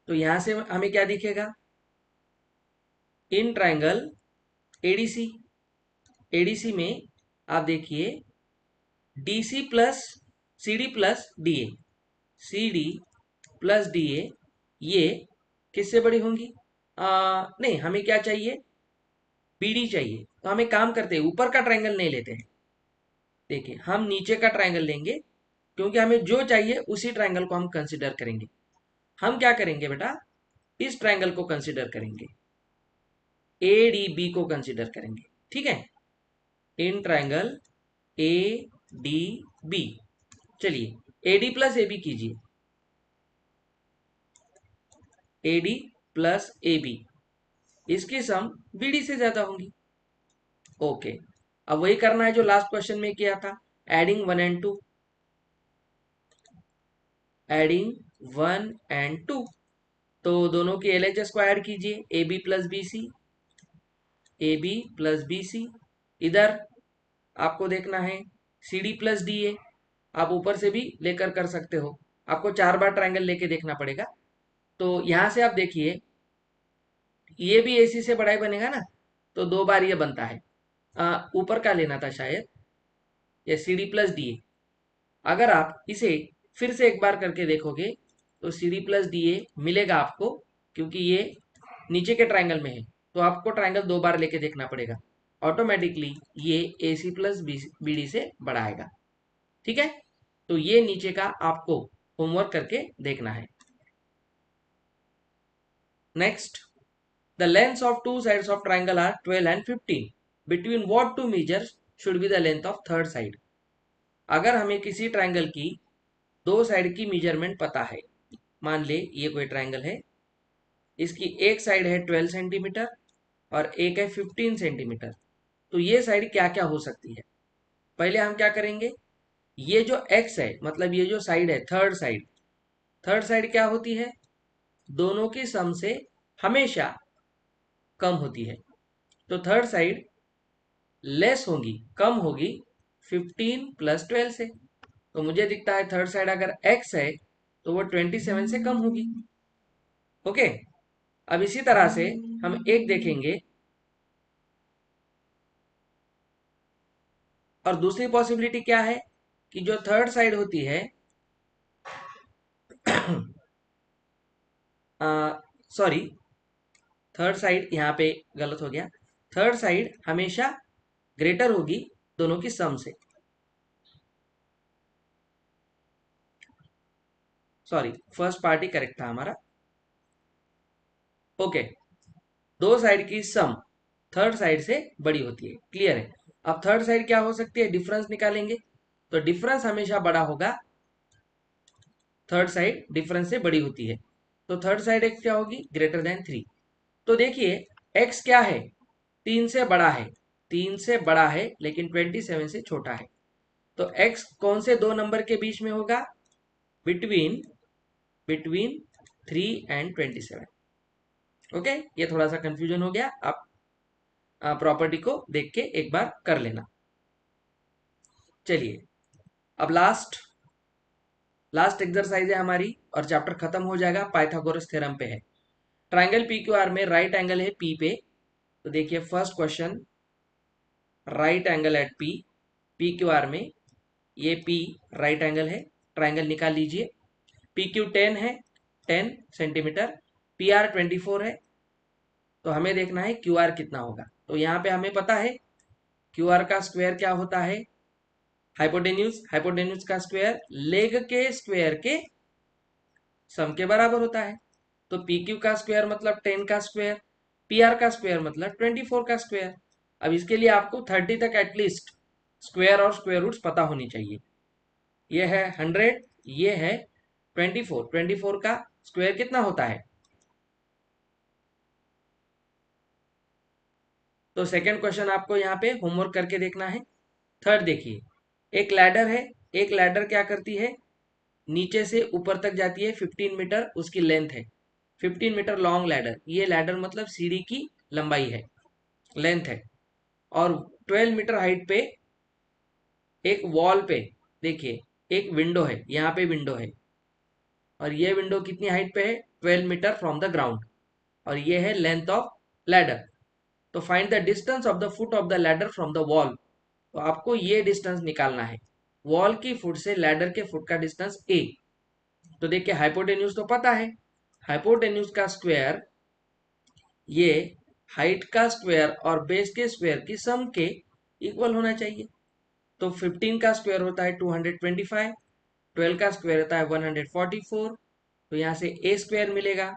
तो यहां से हमें क्या दिखेगा? इन ट्रायंगल एडीसी, एडीसी में आप देखिए DC plus C D plus D A, C D plus D A, ये किससे बड़ी होंगी? नहीं, हमें क्या चाहिए? बीडी चाहिए। तो हम एक काम करते हैं, ऊपर का ट्रायंगल नहीं लेते हैं। देखिए, हम नीचे का ट्रायंगल लेंगे, क्योंकि हमें जो चाहिए उसी ट्रायंगल को हम कंसिडर करेंगे। हम क्या करेंगे बेटा? इस ट्रायंगल को कंसिडर करेंगे, ए डी बी को कंसिडर करेंगे। ठीक है, in triangle A D B. चलिए, A D plus A B कीजिए, A D plus A B, इसकी सम बी डी से ज्यादा होंगी। ओके, अब वही करना है जो लास्ट क्वेश्चन में किया था, एडिंग 1 एंड 2, एडिंग 1 एंड 2। तो दोनों की एलएचएस को ऐड कीजिए, A B plus B C, A B plus B C. इधर आपको देखना है C D plus D A, आप ऊपर से भी लेकर कर सकते हो, आपको 4 बार ट्रायंगल लेके देखना पड़ेगा। तो यहां से आप देखिए, ये भी एसी से बड़ा ही बनेगा ना, तो 2 बार ये बनता है। ऊपर का लेना था शायद, ये C D plus D A. अगर आप इसे फिर से एक बार करके देखोगे तो C D plus D A मिलेगा आपको, क्योंकि ये नीचे के ट्रायंगल में है, तो आपको ट्रायंगल 2 बार लेके देखना पड़ेगा। ऑटोमेटिकली ये A C plus B D से बड़ा आएगा। ठीक है, तो ये नीचे का आपको होमवर्क करके देखना है। Next, the length of two sides of triangle are 12 and 15, between what two measures should be the length of third side. अगर हमें किसी ट्रायंगल की दो साइड की मेजरमेंट पता है, मान ले ये कोई ट्रायंगल है, इसकी एक साइड है 12 सेंटीमीटर और एक है 15 सेंटीमीटर, तो ये साइड क्या क्या हो सकती है? पहले हम क्या करेंगे, ये जो x है, मतलब ये जो साइड है थर्ड साइड, थर्ड साइड क्या होती है? दोनों की सम से हमेशा कम होती है। तो थर्ड साइड लेस होगी, कम होगी 15 प्लस 12 से। तो मुझे दिखता है थर्ड साइड अगर x है तो वो 27 से कम होगी। ओके, अब इसी तरह से हम एक देखेंगे और दूसरी पॉसिबिलिटी क्या है कि जो थर्ड साइड होती है सॉरी, थर्ड साइड यहाँ पे गलत हो गया। थर्ड साइड हमेशा ग्रेटर होगी दोनों की सम से। सॉरी, फर्स्ट पार्टी करेक्ट था हमारा। ओके, दो साइड की सम थर्ड साइड से बड़ी होती है। क्लियर है? अब थर्ड साइड क्या हो सकती है, डिफरेंस निकालेंगे। तो डिफरेंस हमेशा बड़ा होगा, थर्ड साइड डिफरेंस से बड़ी होती है। तो थर्ड साइड एक्स क्या होगी, ग्रेटर देन 3। तो देखिए एक्स क्या है, 3 से बड़ा है, 3 से बड़ा है लेकिन 27 से छोटा है। तो एक्स कौन से दो नंबर के बीच में होगा, बिटवीन बिटवीन 3 एंड 27। ओके, ये थोड़ा सा कंफ्यूजन हो गया, आप प्रॉपर्टी को देख के एक बार कर लेना। चलिए, अब लास्ट लास्ट एक्सरसाइज है हमारी और चैप्टर खत्म हो जाएगा। पाइथागोरस थ्योरम पे है। ट्राइंगल पी क्यू आर में राइट एंगल है पी पे। तो देखिए first question, right angle at P, P Q R में ये पी राइट एंगल है, ट्राइंगल निकाल लीजिए। पी क्यू 10 है, 10 सेंटीमीटर, पी आर 24 है। तो हमें देखना है क्यू आर कितना होगा। तो यहाँ पे हमें पता है क्यू आर का स्क्वायर क्या होता है, हाइपोटेन्यूज, हाइपोटेन्यूज का स्क्वायर लेग के स्क्वायर के सम के बराबर होता है। तो पी क्यू का स्क्वायर मतलब 10 का स्क्वायर, पी आर का स्क्वायर मतलब 24 का स्क्वायर। अब इसके लिए आपको 30 तक एटलीस्ट स्क्वायर और स्क्वायर रूट्स पता होनी चाहिए। ये है 100, ये है 24, 24 का स्क्वायर कितना होता है। तो सेकंड क्वेश्चन आपको यहाँ पे होमवर्क करके देखना है। थर्ड देखिए, एक लैडर है, एक लैडर क्या करती है, नीचे से ऊपर तक जाती है, 15 मीटर उसकी लेंथ है, 15 मीटर लॉन्ग लैडर। ये लैडर मतलब सीढ़ी की लंबाई है, लेंथ है। और 12 मीटर हाइट पे एक वॉल पे देखिए एक विंडो है, यहाँ पे विंडो है और ये विंडो कितनी हाइट पे है, 12 मीटर फ्रॉम द ग्राउंड, और ये है लेंथ ऑफ लैडर। तो find the distance of the foot of the ladder from the wall. तो आपको ये डिस्टेंस निकालना है, वॉल की फुट से लैडर के फुट का डिस्टेंस ए। तो देखिए हाइपोटेन्यूज तो पता है, हाइपोटेन्यूज का स्क्वायर ये हाइट का स्क्वायर और बेस के स्क्वायर की सम के इक्वल होना चाहिए। तो 15 का स्क्वायर होता है 225, 12 का स्क्वायर होता है 144। तो यहाँ से ए स्क्वायर मिलेगा।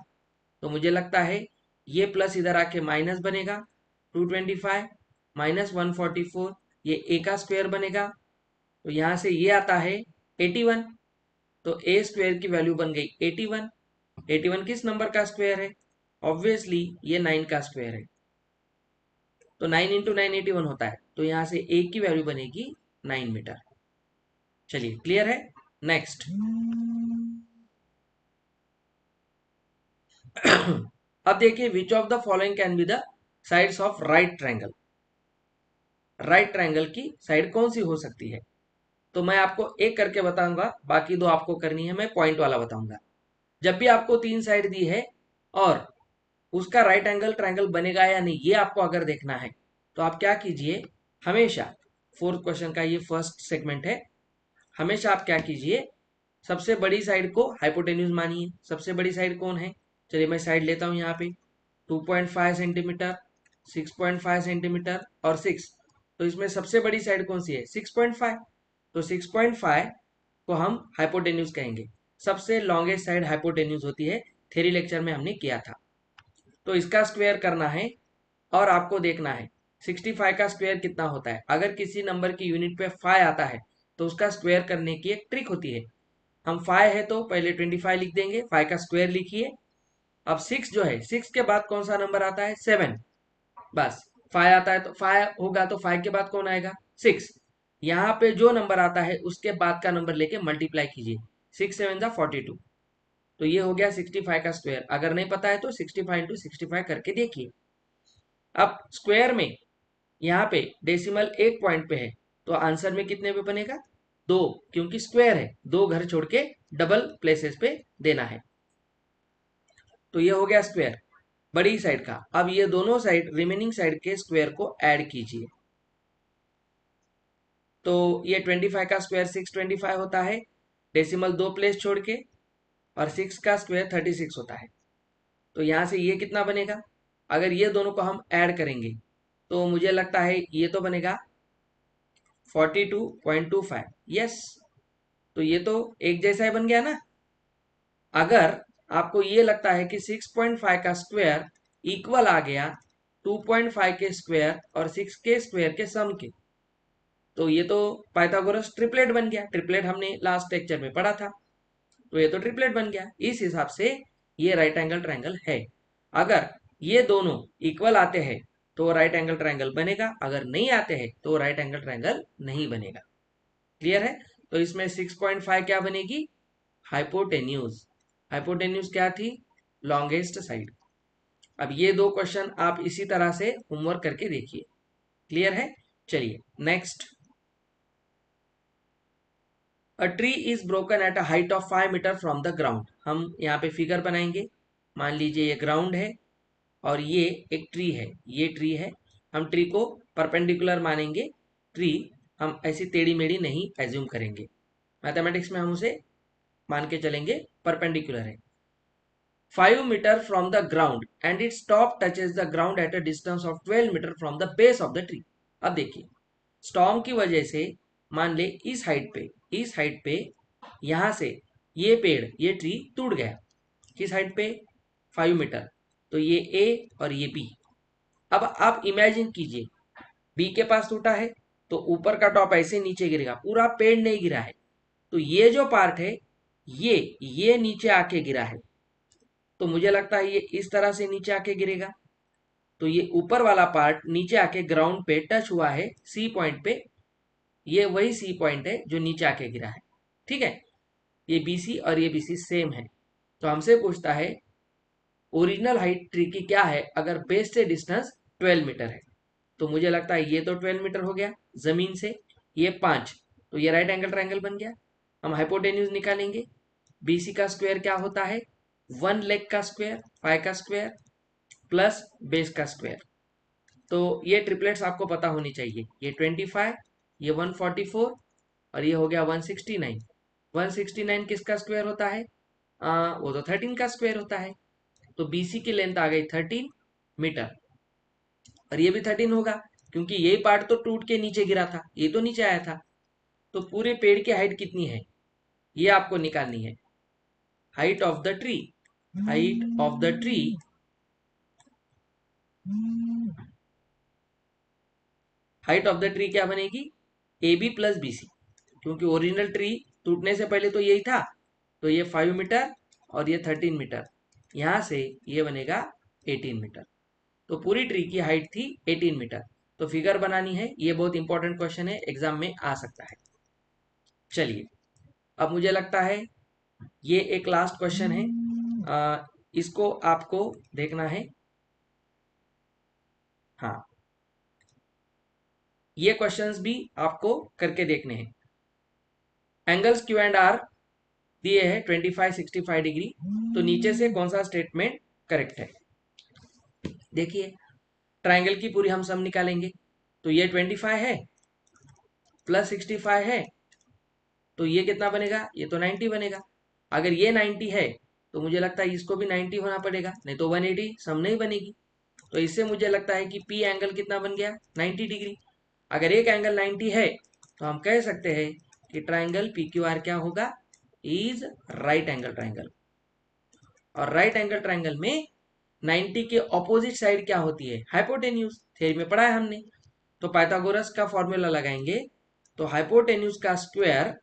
तो मुझे लगता है ये प्लस इधर आके माइनस बनेगा, 225 माइनस 144, ये ए का स्क्वायर बनेगा। तो यहाँ से ये आता है 81। तो ए स्क्वायर की वैल्यू बन गई 81। 81 किस नंबर का स्क्वायर है, ऑब्वियसली ये 9 का स्क्वायर है। तो 9 इंटू 9 81 होता है। तो यहाँ से ए की वैल्यू बनेगी 9 मीटर। चलिए क्लियर है। नेक्स्ट अब देखिए which of the following can be the sides of right triangle. Right triangle की साइड कौन सी हो सकती है। तो मैं आपको एक करके बताऊंगा, बाकी दो आपको करनी है, मैं पॉइंट वाला बताऊंगा। जब भी आपको तीन साइड दी है और उसका राइट एंगल ट्रायंगल बनेगा या नहीं ये आपको अगर देखना है, तो आप क्या कीजिए, हमेशा फोर्थ क्वेश्चन का ये फर्स्ट सेगमेंट है, हमेशा आप क्या कीजिए, सबसे बड़ी साइड को हाइपोटेन्यूज मानिए। सबसे बड़ी साइड कौन है, चलिए मैं साइड लेता हूं यहाँ पे, 2.5 सेंटीमीटर, 6.5 सेंटीमीटर और 6। तो इसमें सबसे बड़ी साइड कौन सी है, 6.5। तो 6.5 को हम हाइपोटेन्यूज कहेंगे। सबसे लॉन्गेस्ट साइड हाइपोटेन्यूज होती है, थ्योरी लेक्चर में हमने किया था। तो इसका स्क्वायर करना है और आपको देखना है 65 का स्क्वायर कितना होता है। अगर किसी नंबर की यूनिट पे 5 आता है तो उसका स्क्वायर करने की एक ट्रिक होती है। हम 5 है तो पहले 25 लिख देंगे, 5 का स्क्वायर लिखिए। अब 6 जो है, 6 के बाद कौन सा नंबर आता है, 7। बस 5 आता है तो 5 होगा, तो 5 के बाद कौन आएगा, 6। यहाँ पे जो नंबर आता है उसके बाद का नंबर लेके मल्टीप्लाई कीजिए, 6 7 जा 42। तो ये हो गया 65 का स्क्वायर। अगर नहीं पता है तो 65 इंटू 65 करके देखिए। अब स्क्वायर में यहाँ पे डेसिमल एक पॉइंट पे है, तो आंसर में कितने पे बनेगा? 2, क्योंकि स्क्वायर है, 2 घर छोड़ के डबल प्लेसेस पे देना है। तो ये हो गया स्क्वायर बड़ी साइड का। अब ये दोनों साइड, रिमेनिंग साइड के स्क्वायर को ऐड कीजिए। तो ये 25 का स्क्वायर 625 होता है, डेसिमल 2 प्लेस छोड़ के, और 6 का स्क्वायर 36 होता है। तो यहाँ से ये कितना बनेगा? अगर ये दोनों को हम ऐड करेंगे तो मुझे लगता है ये तो बनेगा 42.25। यस, तो ये तो एक जैसा ही बन गया ना। अगर आपको ये लगता है कि 6.5 का स्क्वायर इक्वल आ गया 2.5 के स्क्वायर और 6 के स्क्वायर के सम के, तो ये तो पाइथागोरस ट्रिपलेट बन गया। ट्रिपलेट हमने लास्ट लेक्चर में पढ़ा था, तो ये तो ट्रिपलेट बन गया। इस हिसाब से ये राइट एंगल ट्रायंगल है। अगर ये दोनों इक्वल आते हैं तो राइट एंगल ट्रायंगल बनेगा, अगर नहीं आते हैं तो राइट एंगल ट्रायंगल नहीं बनेगा। क्लियर है? तो इसमें 6.5 क्या बनेगी? हाइपोटेन्यूज। हाइपोटेन्यूज क्या थी? Longest side. अब ये दो क्वेश्चन आप इसी तरह से होमवर्क करके देखिए। क्लियर है? चलिए next. A tree is broken at a height of 5 metre from the ground. हम यहाँ पे फिगर बनाएंगे। मान लीजिए ये ग्राउंड है और ये एक ट्री है, ये ट्री है। हम ट्री को परपेंडिकुलर मानेंगे। ट्री हम ऐसी टेढ़ी मेढ़ी नहीं एज्यूम करेंगे। मैथमेटिक्स में हम उसे मान के चलेंगे परपेंडिकुलर है। 5 metre from the ground and its top touches the ground at a distance of 12 metre from the base of the tree. अब देखिए, स्टॉर्म की वजह से मान ले इस हाइट पे यहां से ये पेड़, ये ट्री टूट गया। किस हाइट पे? 5 मीटर। तो ये ए और ये बी। अब आप इमेजिन कीजिए, बी के पास टूटा है तो ऊपर का टॉप ऐसे नीचे गिरेगा, पूरा पेड़ नहीं गिरा है। तो ये जो पार्ट है ये नीचे आके गिरा है। तो मुझे लगता है ये इस तरह से नीचे आके गिरेगा। तो ये ऊपर वाला पार्ट नीचे आके ग्राउंड पे टच हुआ है सी पॉइंट पे। ये वही सी पॉइंट है जो नीचे आके गिरा है। ठीक है? ये बीसी और ये बीसी सेम है। तो हमसे पूछता है ओरिजिनल हाइट ट्री की क्या है अगर बेस से डिस्टेंस 12 मीटर है। तो मुझे लगता है ये तो 12 मीटर हो गया जमीन से, ये 5, तो ये राइट एंगल ट्रायंगल बन गया। हम हाइपोटेन्यूज निकालेंगे। बीसी का स्क्वायर क्या होता है? 1 लेग का स्क्वायर, 5 का स्क्वायर प्लस बेस का स्क्वायर। तो ये ट्रिपलेट्स आपको पता होनी चाहिए। ये 25, ये 144 और ये हो गया 169। 169 किसका स्क्वायर होता है? वो तो 13 का स्क्वायर होता है। तो बीसी की लेंथ आ गई 13 मीटर, और ये भी 13 होगा क्योंकि ये पार्ट तो टूट के नीचे गिरा था, ये तो नीचे आया था। तो पूरे पेड़ की हाइट कितनी है ये आपको निकालनी है। Height of the tree, height of the tree height of the tree क्या बनेगी? A B plus B C, क्योंकि ओरिजिनल ट्री टूटने से पहले तो यही था। तो ये 5 मीटर और ये 13 मीटर, यहां से ये बनेगा 18 मीटर। तो पूरी ट्री की हाइट थी 18 मीटर। तो फिगर बनानी है, ये बहुत इंपॉर्टेंट क्वेश्चन है, एग्जाम में आ सकता है। चलिए, अब मुझे लगता है ये एक लास्ट क्वेश्चन है, इसको आपको देखना है। हाँ, ये क्वेश्चंस भी आपको करके देखने हैं। एंगल्स क्यू एंड आर दिए हैं 25, 65 डिग्री। तो नीचे से कौन सा स्टेटमेंट करेक्ट है? देखिए, ट्राइंगल की पूरी हम सम निकालेंगे। तो ये 25 है प्लस 65 है, तो ये कितना बनेगा? ये तो 90 बनेगा। अगर ये 90 है तो मुझे लगता है इसको भी 90 होना पड़ेगा, नहीं तो 180 सम नहीं बनेगी। तो इससे मुझे लगता है कि पी एंगल कितना बन गया? 90 डिग्री। अगर एक एंगल 90 है तो हम कह सकते हैं कि ट्राइंगल पी क्यू आर क्या होगा? Is right angle triangle. और राइट एंगल ट्राइंगल में 90 के ऑपोजिट साइड क्या होती है? हाइपोटेन्यूज। थ्योरी में पढ़ा है हमने। तो पाइथागोरस का फॉर्मूला लगाएंगे। तो हाइपोटेन्यूज का स्क्वायर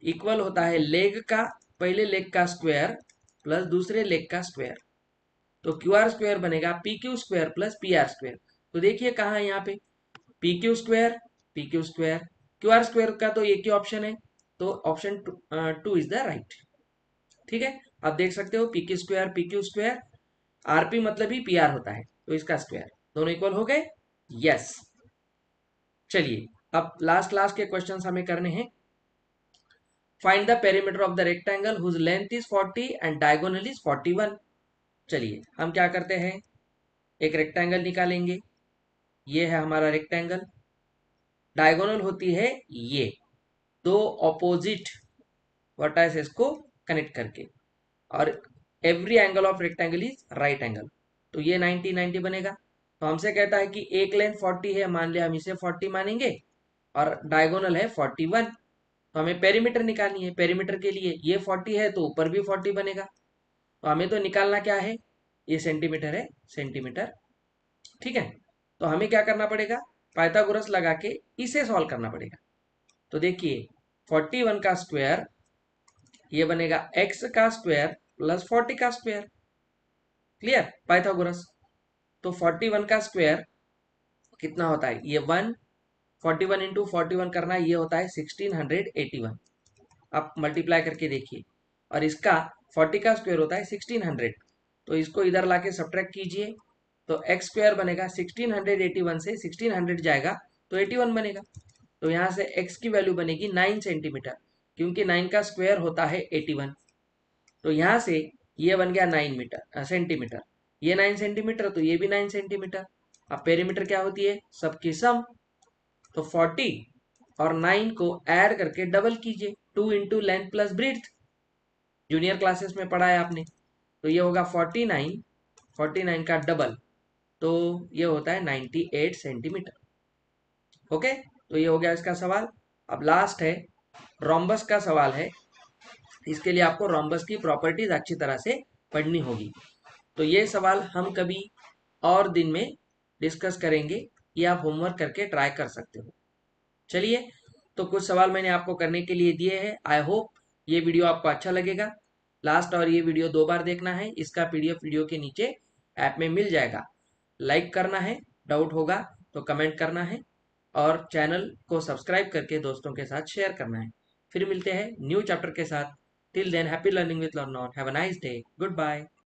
इक्वल होता है लेग का, पहले लेग का स्क्वायर प्लस दूसरे लेग का स्क्वायर। तो क्यू आर स्क्वायर बनेगा P Q square plus P R square. तो देखिए कहाँ है यहाँ पे? P Q square, P Q square, Q R square का तो एक ही ऑप्शन है। तो ऑप्शन 2 इज द राइट। ठीक है? आप देख सकते हो P Q square, P Q square, RP मतलब ही पी आर होता है, तो इसका स्क्वायर। दोनों इक्वल हो गए? यस। चलिए अब लास्ट लास्ट के क्वेश्चंस हमें करने हैं। Find the perimeter of the rectangle whose length is 40 and diagonal is 41। चलिए हम क्या करते हैं, एक रेक्टेंगल निकालेंगे। ये है हमारा रेक्टेंगल, डायगोनल होती है ये दो ऑपोजिट वर्टाइसेस को कनेक्ट करके, और every angle of rectangle is right angle. तो ये 90 90 बनेगा। तो हमसे कहता है कि एक लेंथ 40 है, मान लिया हम इसे 40 मानेंगे, और डायगोनल है 41। तो हमें पेरीमीटर निकालनी है। पेरीमीटर के लिए ये 40 है तो ऊपर भी 40 बनेगा। तो हमें तो निकालना क्या है, ये सेंटीमीटर है, सेंटीमीटर। ठीक है, तो हमें क्या करना पड़ेगा, पाइथागोरस लगा के इसे सॉल्व करना पड़ेगा। तो देखिए 41 का स्क्वायर ये बनेगा x का स्क्वायर प्लस 40 का स्क्वायर। Clear, Pythagoras. तो 41 का स्क्वायर कितना होता है, ये 1, 41 इंटू 41 करना, ये होता है 1681। आप मल्टीप्लाई करके देखिए। और इसका 40 का स्क्वायर होता है 1600। तो इसको इधर लाके सब्ट्रैक्ट कीजिए, तो एक्स स्क्वायर बनेगा 1681 से 1600 जाएगा तो 81 बनेगा। तो यहाँ से x की वैल्यू बनेगी 9 सेंटीमीटर, क्योंकि 9 का स्क्वायर होता है 81। तो यहाँ से ये बन गया 9 मीटर सेंटीमीटर, ये 9 सेंटीमीटर, तो ये भी 9 सेंटीमीटर। अब पेरीमीटर क्या होती है, सबकी सम। तो 40 और 9 को ऐड करके डबल कीजिए, 2 into length plus breadth, junior classes में पढ़ा है आपने। तो ये होगा 49, 49 का डबल, तो ये होता है 98 सेंटीमीटर। ओके, तो ये हो गया इसका सवाल। अब लास्ट है, रोम्बस का सवाल है। इसके लिए आपको रोम्बस की प्रॉपर्टीज अच्छी तरह से पढ़नी होगी। तो ये सवाल हम कभी और दिन में डिस्कस करेंगे, ये आप होमवर्क करके ट्राई कर सकते हो। चलिए, तो कुछ सवाल मैंने आपको करने के लिए दिए हैं। आई होप ये वीडियो आपको अच्छा लगेगा। लास्ट और ये वीडियो 2 बार देखना है, इसका पीडीएफ वीडियो के नीचे ऐप में मिल जाएगा। लाइक करना है, डाउट होगा तो कमेंट करना है, और चैनल को सब्सक्राइब करके दोस्तों के साथ शेयर करना है। फिर मिलते हैं न्यू चैप्टर के साथ। Till then happy learning with learner, have a nice day, good bye.